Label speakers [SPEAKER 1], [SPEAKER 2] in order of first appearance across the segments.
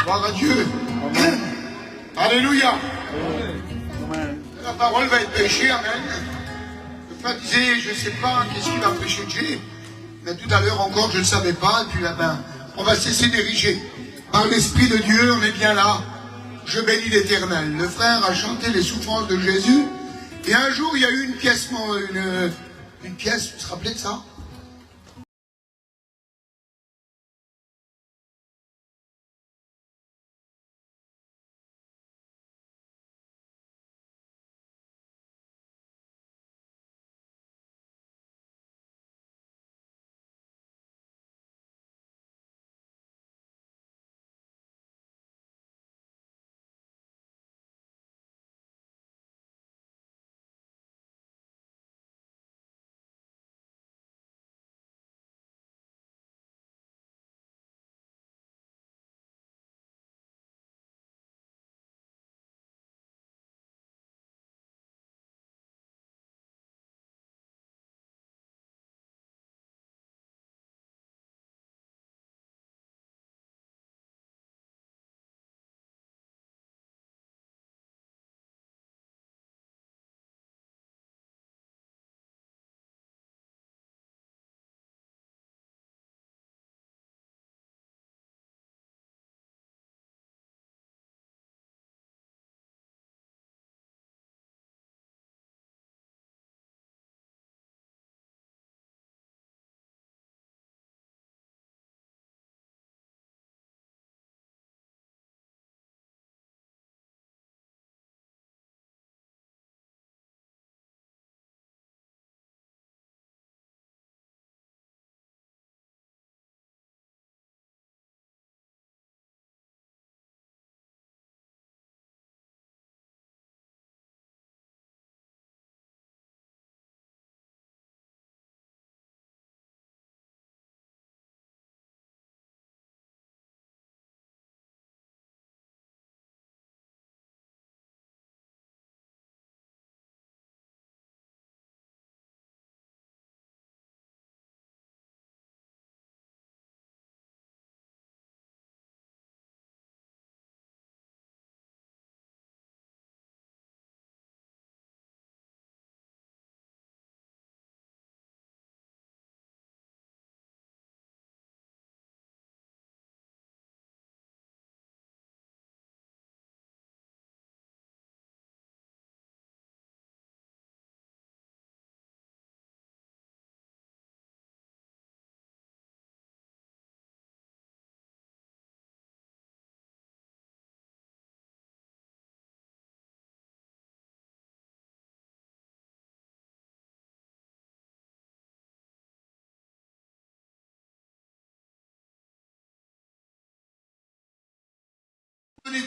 [SPEAKER 1] Gloire à Dieu. Amen. Alléluia. Amen. La parole va être prêchée. Amen. Le frère disait, je ne sais pas qu'est-ce qu'il va prêcher Dieu. Mais tout à l'heure encore, je ne savais pas. Et puis là-bas, on va se laisser diriger. Par l'Esprit de Dieu, on est bien là. Je bénis l'Éternel. Le frère a chanté les souffrances de Jésus. Et un jour, il y a eu une pièce, une pièce, vous vous rappelez de ça?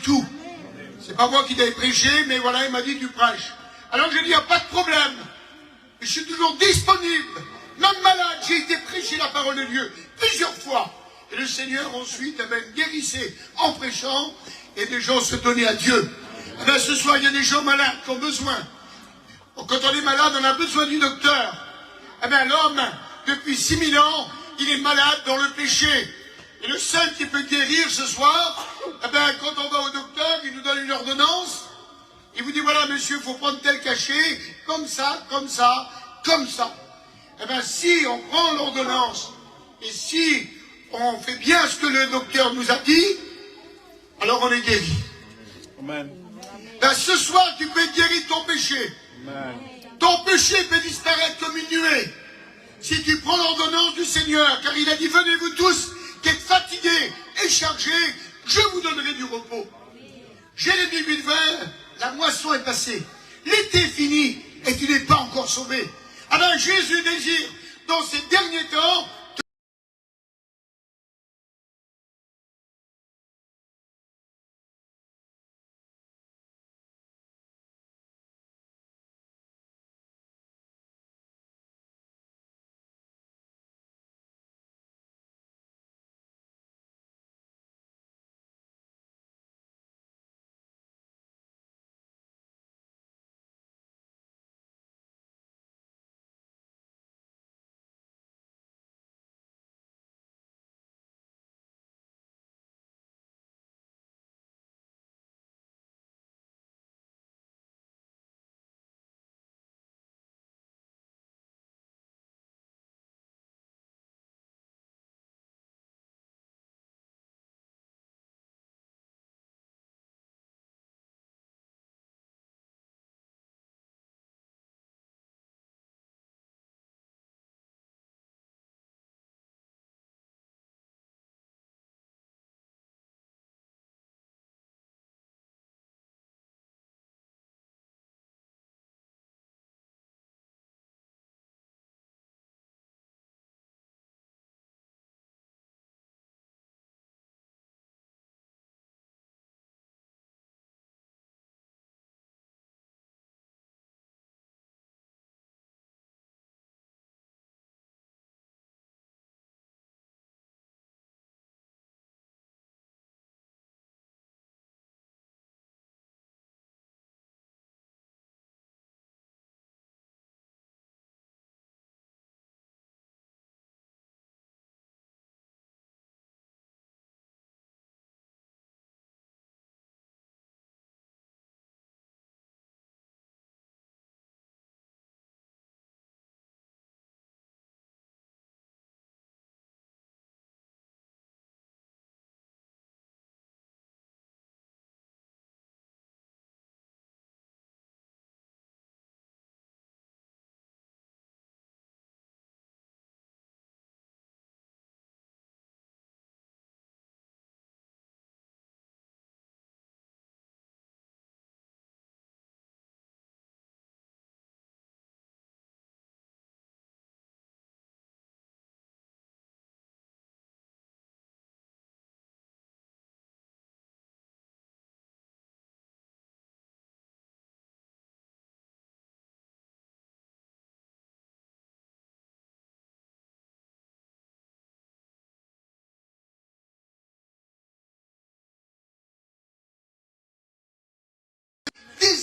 [SPEAKER 1] Tout. C'est pas moi qui l'ai prêché, mais voilà, il m'a dit tu prêches. Alors j'ai dit, il n'y a pas de problème. Je suis toujours disponible. Même malade, j'ai été prêcher la parole de Dieu plusieurs fois. Et le Seigneur ensuite guérissait en prêchant et des gens se donnaient à Dieu. Et bien, ce soir, il y a des gens malades qui ont besoin. Quand on est malade, on a besoin du docteur. Eh bien, l'homme, depuis 6000 ans, il est malade dans le péché. Et le seul qui peut guérir ce soir, eh bien, quand on va au docteur, il nous donne une ordonnance. Il vous dit, voilà, monsieur, il faut prendre tel cachet, comme ça, comme ça, comme ça. Eh bien, si on prend l'ordonnance, et si on fait bien ce que le docteur nous a dit, alors on est guéri. Amen. Ben, ce soir, tu peux être guéri de ton péché. Amen. Ton péché peut disparaître comme une nuée. Si tu prends l'ordonnance du Seigneur, car il a dit, venez-vous tous, qui êtes fatigués et chargés, je vous donnerai du repos. J'ai les 18-20, la moisson est passée. L'été est fini et tu n'es pas encore sauvé. Alors Jésus désire, dans ces derniers temps,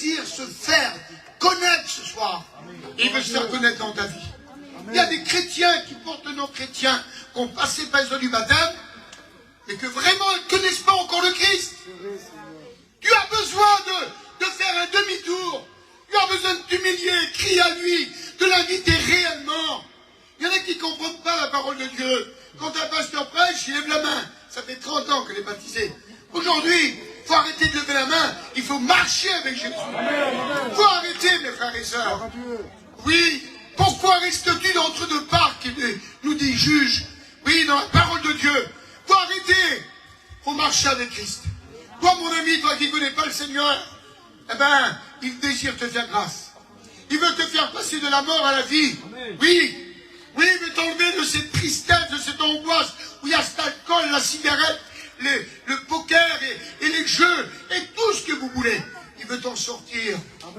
[SPEAKER 1] désire se faire connaître ce soir. Et il veut se faire connaître dans ta vie. Il y a des chrétiens qui portent le nom chrétien, qui ont passé par les eaux du baptême, mais que vraiment ils ne connaissent pas encore le Christ. Tu as besoin de faire un demi-tour. Tu as besoin de t'humilier, crier à lui, de l'inviter réellement. Il y en a qui ne comprennent pas la parole de Dieu. Quand un pasteur prêche, il lève la main. Ça fait 30 ans qu'elle est baptisée. Aujourd'hui, il faut arrêter de lever la main. Il faut marcher avec Jésus. Il faut arrêter, mes frères et sœurs. Oui, pourquoi restes-tu entre deux parcs, nous dit juge. Oui, dans la parole de Dieu. Il faut arrêter. Il faut marcher avec Christ. Toi, mon ami, toi qui ne connais pas le Seigneur, eh ben, il désire te faire grâce. Il veut te faire passer de la mort à la vie. Oui. Oui, il veut t'enlever de cette tristesse, de cette angoisse, où il y a cet alcool, la cigarette, le poker et les jeux, et tout ce que vous voulez. Il veut t'en sortir.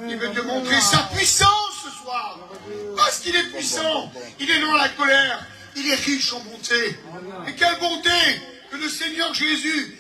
[SPEAKER 1] Il veut te montrer sa puissance ce soir. Parce qu'il est puissant. Il est dans la colère. Il est riche en bonté. Et quelle bonté que le Seigneur Jésus,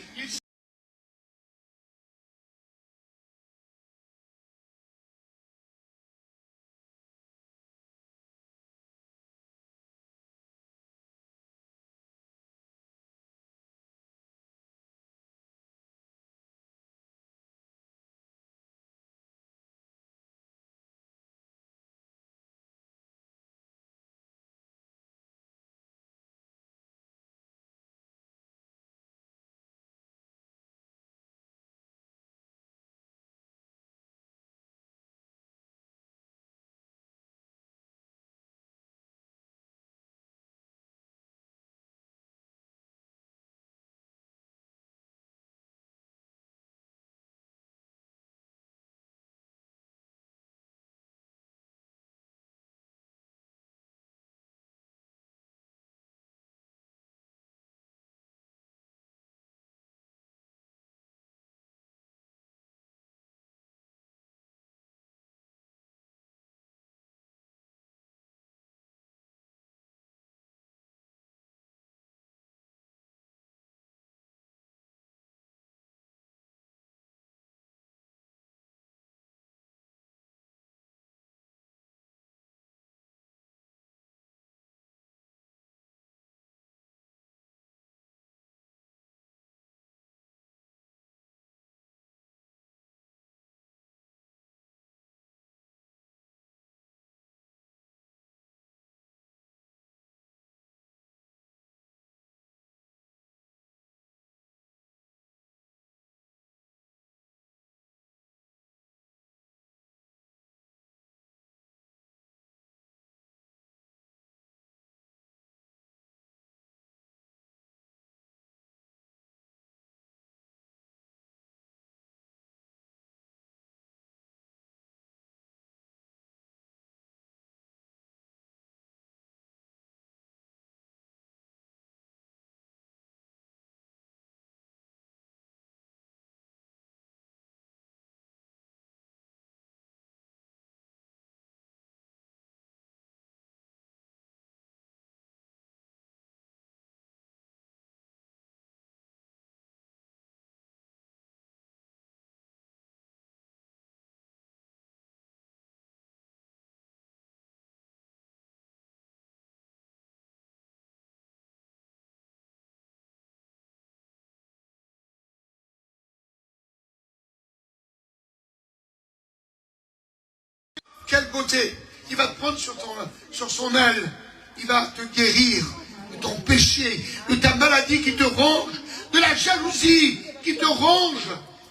[SPEAKER 1] quelle beauté! Il va te prendre sur son aile. Il va te guérir de ton péché, de ta maladie qui te ronge, de la jalousie qui te ronge.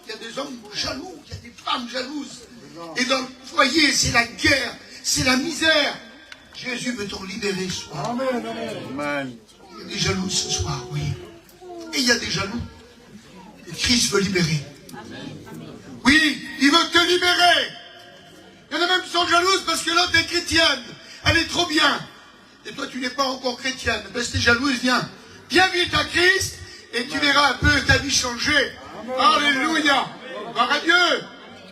[SPEAKER 1] Il y a des hommes jaloux, il y a des femmes jalouses. Et dans le foyer, c'est la guerre, c'est la misère. Jésus veut t'en libérer ce soir. Amen. Il y a des jaloux ce soir, oui. Et il y a des jaloux. Et Christ veut libérer. Oui, il veut te libérer. Il y en a même qui sont jalouses parce que l'autre est chrétienne. Elle est trop bien. Et toi, tu n'es pas encore chrétienne. Ben, si tu es jalouse, viens. Viens vite à Christ et tu verras un peu ta vie changer. Alléluia. Gloire à Dieu.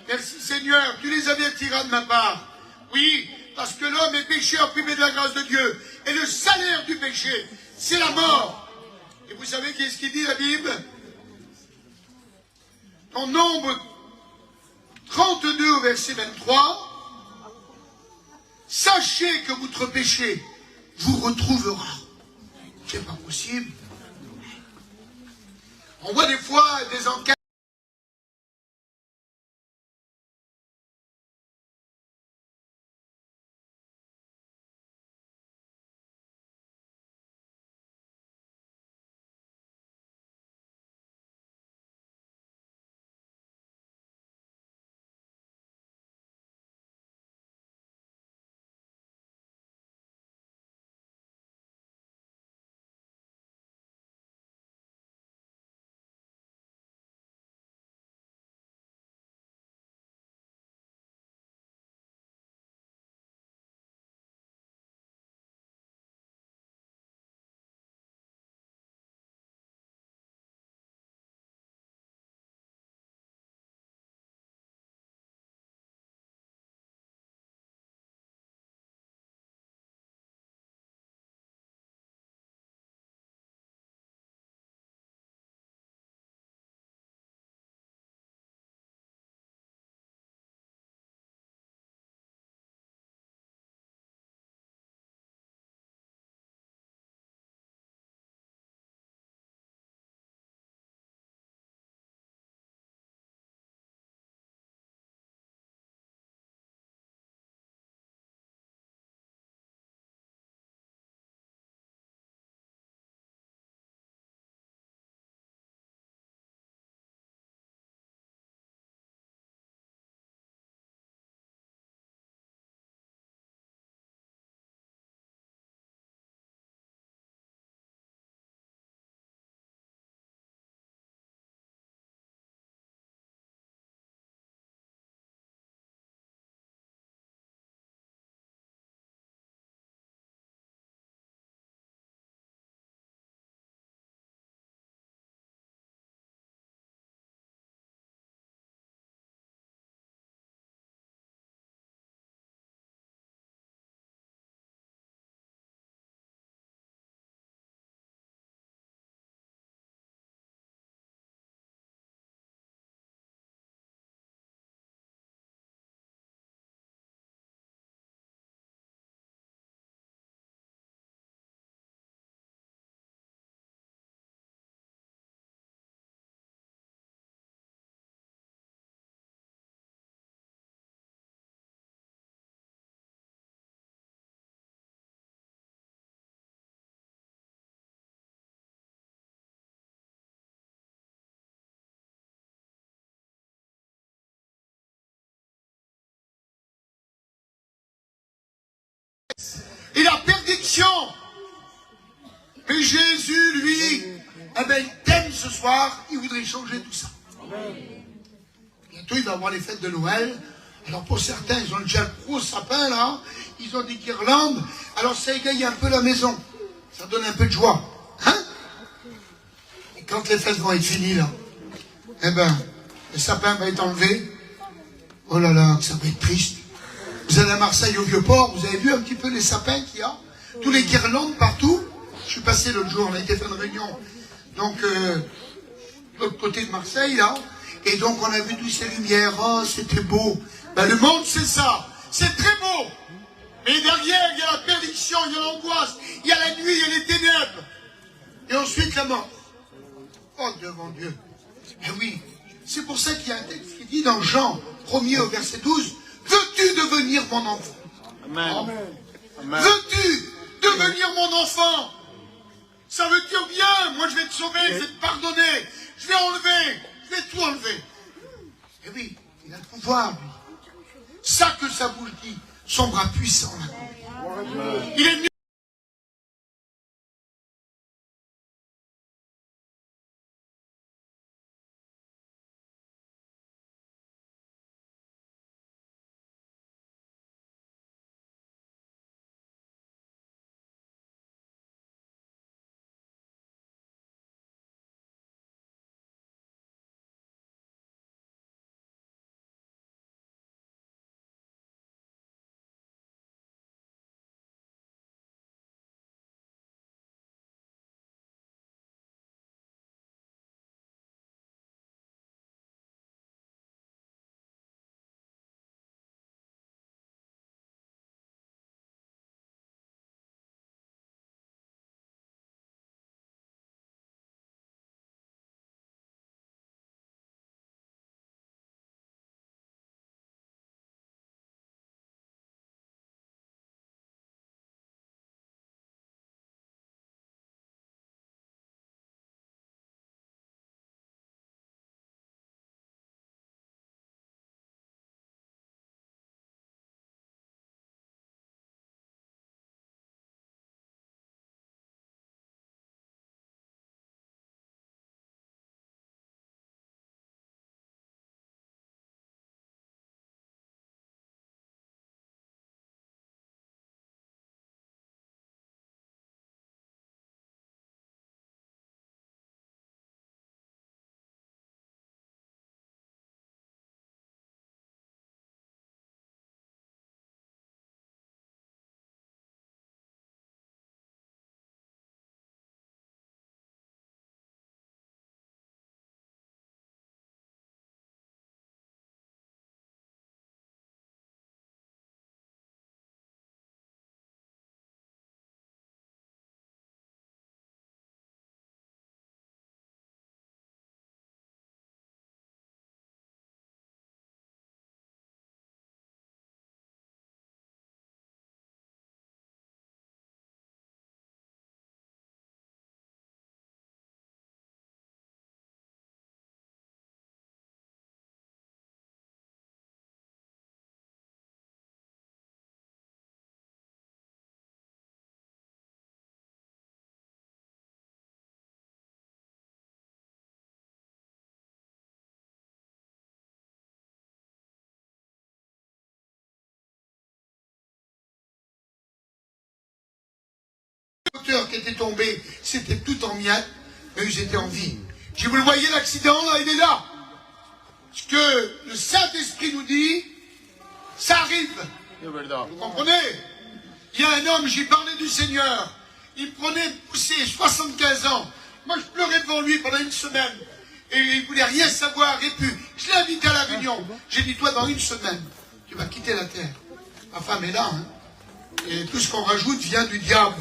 [SPEAKER 1] Merci Seigneur. Tu les avertiras de ma part. Oui, parce que l'homme est pécheur privé de la grâce de Dieu. Et le salaire du péché, c'est la mort. Et vous savez qu'est-ce qu'il dit la Bible? En Nombre 32 au verset 23. Sachez que votre péché vous retrouvera. C'est pas possible. On voit des fois des enquêtes. Et la perdition. Mais Jésus, lui, eh ben, il t'aime ce soir, il voudrait changer tout ça. Bientôt, il va y avoir les fêtes de Noël. Alors pour certains, ils ont déjà le gros sapin là, ils ont des guirlandes, alors ça égaye un peu la maison. Ça donne un peu de joie. Hein? Et quand les fêtes vont être finies là, eh ben, le sapin va être enlevé. Oh là là, ça va être triste. Vous allez à Marseille au Vieux-Port, vous avez vu un petit peu les sapins qu'il y a? Tous les guirlandes partout. Je suis passé l'autre jour, on a été faire une réunion. Donc, de l'autre côté de Marseille, là. Et donc, on a vu toutes ces lumières. Oh, c'était beau. Ben, le monde, c'est ça. C'est très beau. Mais derrière, il y a la perdition, il y a l'angoisse, il y a la nuit, il y a les ténèbres. Et ensuite, la mort. Oh, devant Dieu. Eh oui. C'est pour ça qu'il y a un texte qui dit dans Jean 1er au verset 12, veux-tu devenir mon enfant?
[SPEAKER 2] Amen. Amen.
[SPEAKER 1] Veux-tu devenir mon enfant? Ça veut dire bien, moi je vais te sauver, je vais te pardonner, je vais enlever, je vais tout enlever. Et oui, il a le pouvoir, lui. Ça que sa bouche dit, son bras puissant. Il est venu l'interrupteur qui était tombé, c'était tout en miettes, mais ils étaient en vie. Si vous le voyez, l'accident, là, il est là. Ce que le Saint-Esprit nous dit, ça arrive. Vous comprenez? Il y a un homme, j'ai parlé du Seigneur. Il me prenait pousser 75 ans. Moi, je pleurais devant lui pendant une semaine. Et il voulait rien savoir. Et puis, je l'ai invité à la réunion. J'ai dit, toi, dans une semaine, tu vas quitter la terre. Ma femme est là. Hein. Et tout ce qu'on rajoute vient du diable.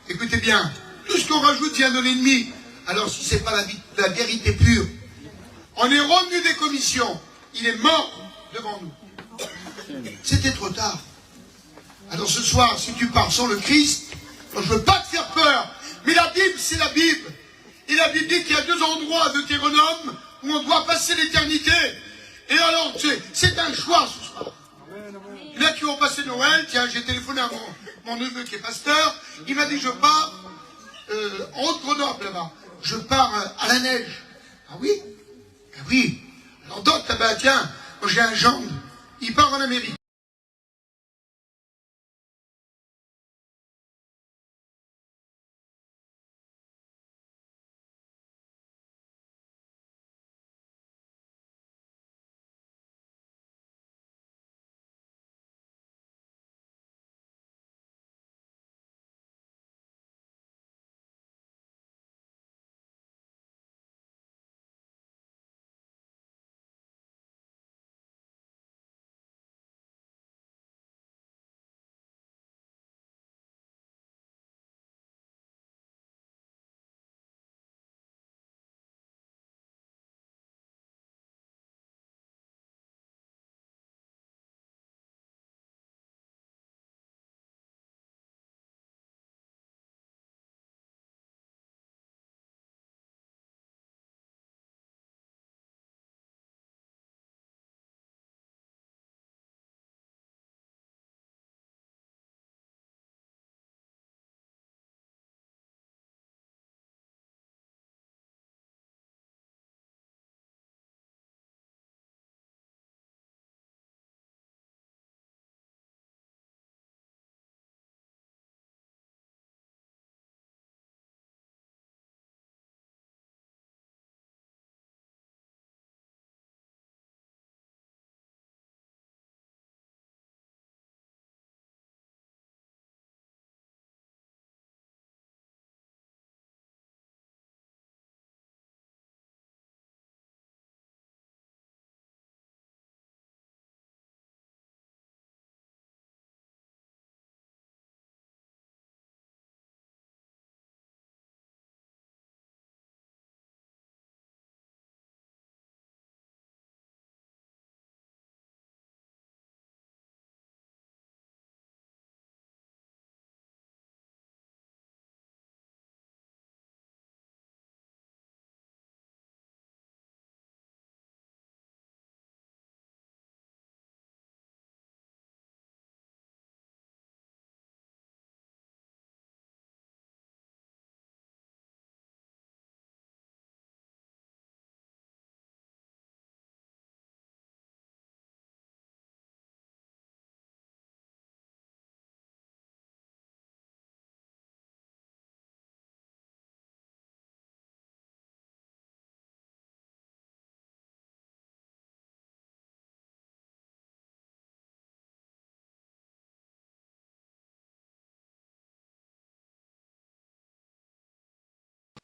[SPEAKER 1] Écoutez bien, tout ce qu'on rajoute vient de l'ennemi. Alors, si ce n'est pas la vérité pure, on est revenu des commissions. Il est mort devant nous. C'était trop tard. Alors ce soir, si tu pars sans le Christ, moi, je ne veux pas te faire peur. Mais la Bible, c'est la Bible. Et la Bible dit qu'il y a 2 endroits de Deutéronome où on doit passer l'éternité. Et alors, c'est un choix ce soir. Il y en a qui vont passer Noël. Tiens, j'ai téléphoné à mon neveu qui est pasteur. Il m'a dit, je pars en Haute-Grenoble là-bas. Je pars à la neige. Ah oui? Ah oui. Alors d'autres, ben, tiens, moi j'ai un gendre. Il part en Amérique.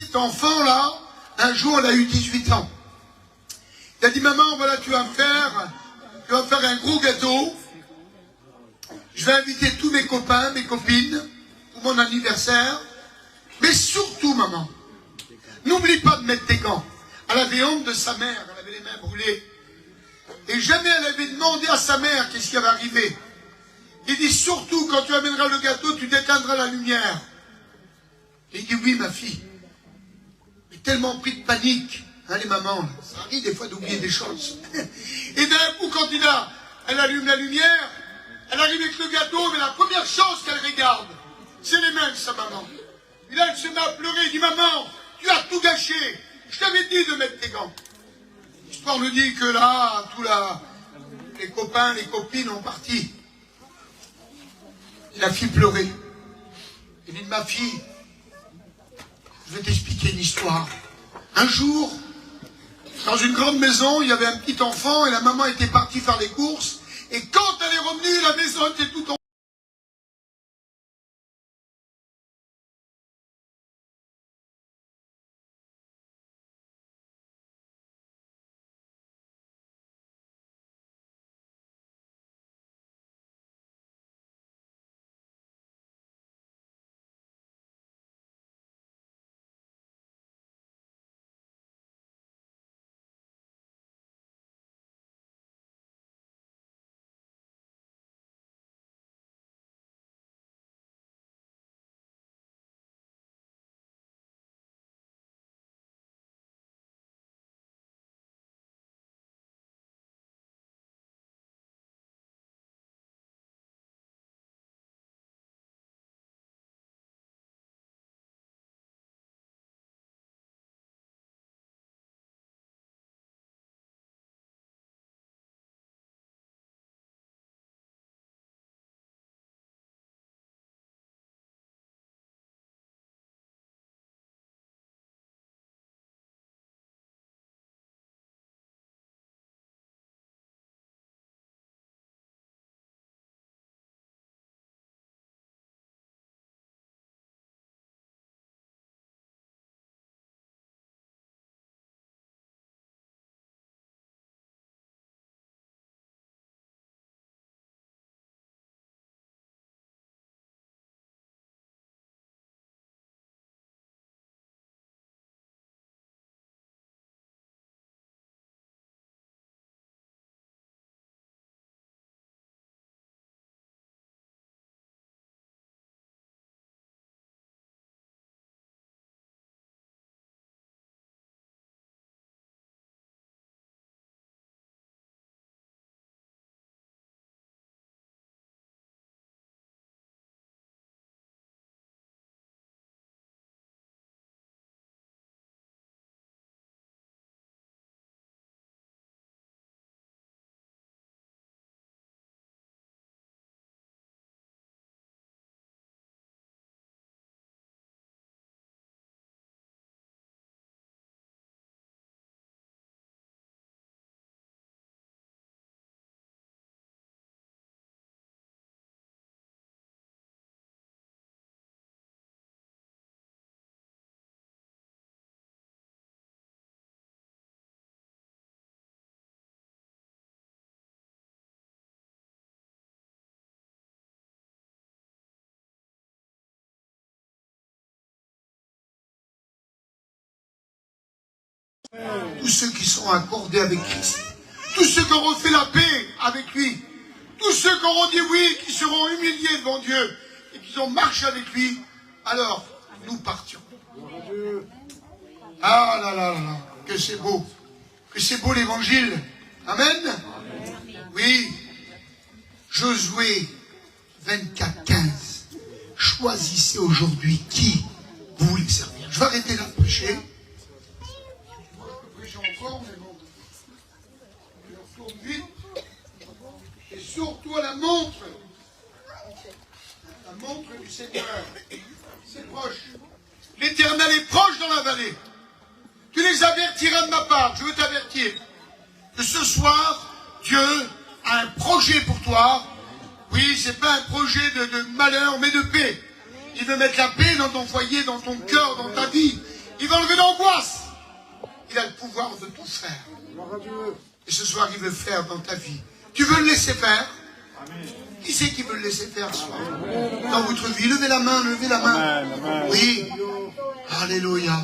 [SPEAKER 1] Cet enfant-là, un jour, il a eu 18 ans. Il a dit, maman, voilà, tu vas faire un gros gâteau. Je vais inviter tous mes copains, mes copines, pour mon anniversaire. Mais surtout, maman, n'oublie pas de mettre tes gants. Elle avait honte de sa mère, elle avait les mains brûlées. Et jamais elle avait demandé à sa mère qu'est-ce qui avait arrivé. Il dit, surtout, quand tu amèneras le gâteau, tu déteindras la lumière. Et il dit, oui, ma fille. Mais tellement pris de panique, hein, les mamans, là. Ça arrive des fois d'oublier des choses. Et d'un coup, quand elle allume la lumière, elle arrive avec le gâteau, mais la première chose qu'elle regarde, c'est les mains de sa maman. Et là, elle se met à pleurer, elle dit, maman, tu as tout gâché. Je t'avais dit de mettre tes gants. L'histoire nous dit que là, les copains, les copines ont parti. La fille pleurait. Il dit, ma fille, Je vais t'expliquer une histoire. Un jour, dans une grande maison, il y avait un petit enfant et la maman était partie faire les courses. Et quand elle est revenue, la maison était toute en... Tous ceux qui sont accordés avec Christ, tous ceux qui auront fait la paix avec lui, tous ceux qui auront dit oui, qui seront humiliés devant Dieu et qui ont marché avec lui, alors nous partirons. Ah là là là là, que c'est beau l'évangile. Amen. Oui. Josué 24:15. Choisissez aujourd'hui qui vous voulez servir. Je vais arrêter là de prêcher. Encore, mais bon, je retourne vite. Et surtout à la montre du Seigneur. C'est proche. L'Éternel est proche dans la vallée. Tu les avertiras de ma part. Je veux t'avertir que ce soir, Dieu a un projet pour toi. Oui, c'est pas un projet de malheur, mais de paix. Il veut mettre la paix dans ton foyer, dans ton cœur, dans ta vie. Il va enlever l'angoisse. Il a le pouvoir de tout faire. Et ce soir, il veut faire dans ta vie. Tu veux le laisser faire? Qui c'est qui veut le laisser faire ce soir? Dans votre vie, levez la main, levez la main. Oui. Alléluia.